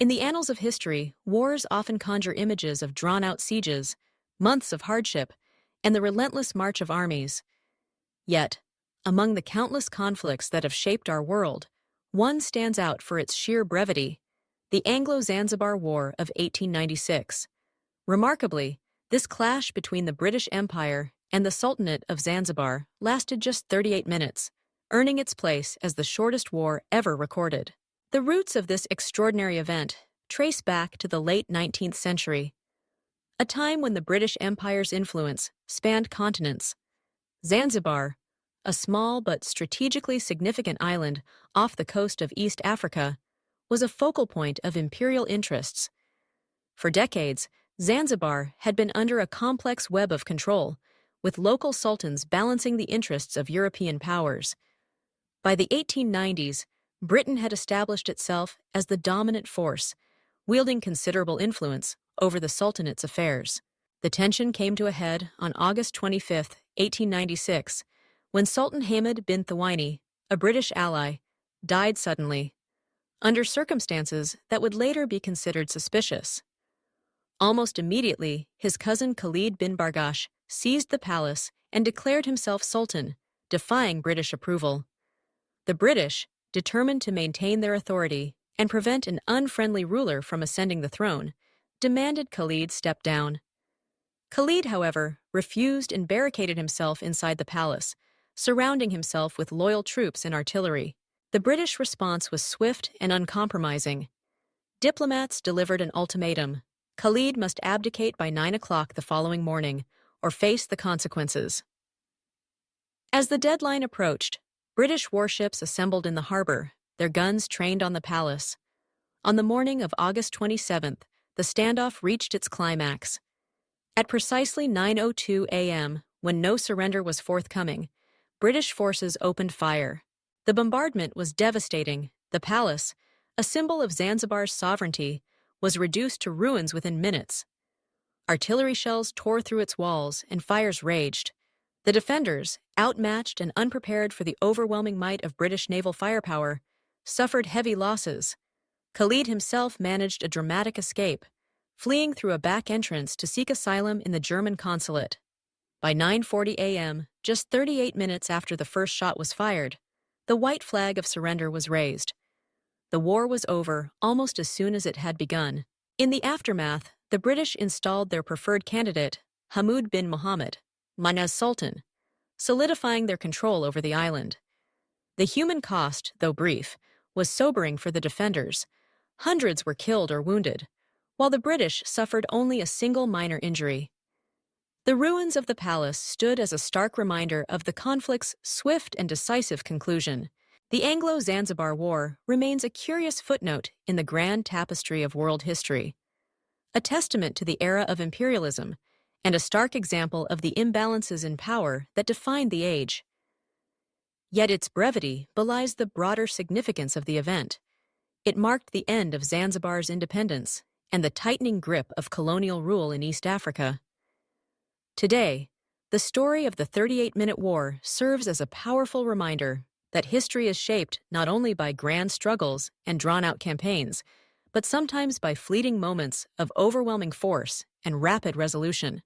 In the annals of history, wars often conjure images of drawn-out sieges, months of hardship, and the relentless march of armies. Yet, among the countless conflicts that have shaped our world, one stands out for its sheer brevity: the Anglo-Zanzibar War of 1896. Remarkably, this clash between the British Empire and the Sultanate of Zanzibar lasted just 38 minutes, earning its place as the shortest war ever recorded. The roots of this extraordinary event trace back to the late 19th century, a time when the British Empire's influence spanned continents. Zanzibar, a small but strategically significant island off the coast of East Africa, was a focal point of imperial interests. For decades, Zanzibar had been under a complex web of control, with local sultans balancing the interests of European powers. By the 1890s, Britain had established itself as the dominant force, wielding considerable influence over the Sultanate's affairs. The tension came to a head on August 25, 1896, when Sultan Hamid bin Thawini, a British ally, died suddenly, under circumstances that would later be considered suspicious. Almost immediately, his cousin Khalid bin Bargash seized the palace and declared himself sultan, defying British approval. The British, determined to maintain their authority and prevent an unfriendly ruler from ascending the throne, demanded Khalid step down. Khalid, however, refused and barricaded himself inside the palace, surrounding himself with loyal troops and artillery. The British response was swift and uncompromising. Diplomats delivered an ultimatum: Khalid must abdicate by 9 o'clock the following morning, or face the consequences. As the deadline approached, British warships assembled in the harbor, their guns trained on the palace. On the morning of August 27th, the standoff reached its climax. At precisely 9:02 a.m., when no surrender was forthcoming, British forces opened fire. The bombardment was devastating. The palace, a symbol of Zanzibar's sovereignty, was reduced to ruins within minutes. Artillery shells tore through its walls, and fires raged. The defenders, outmatched and unprepared for the overwhelming might of British naval firepower, suffered heavy losses. Khalid himself managed a dramatic escape, fleeing through a back entrance to seek asylum in the German consulate. By 9:40 a.m., just 38 minutes after the first shot was fired, the white flag of surrender was raised. The war was over almost as soon as it had begun. In the aftermath, the British installed their preferred candidate, Hamud bin Mohammed, as Sultan, solidifying their control over the island. The human cost, though brief, was sobering for the defenders. Hundreds were killed or wounded, while the British suffered only a single minor injury. The ruins of the palace stood as a stark reminder of the conflict's swift and decisive conclusion. The Anglo-Zanzibar War remains a curious footnote in the grand tapestry of world history, a testament to the era of imperialism and a stark example of the imbalances in power that defined the age. Yet its brevity belies the broader significance of the event. It marked the end of Zanzibar's independence and the tightening grip of colonial rule in East Africa. Today, the story of the 38-minute war serves as a powerful reminder that history is shaped not only by grand struggles and drawn-out campaigns, but sometimes by fleeting moments of overwhelming force and rapid resolution.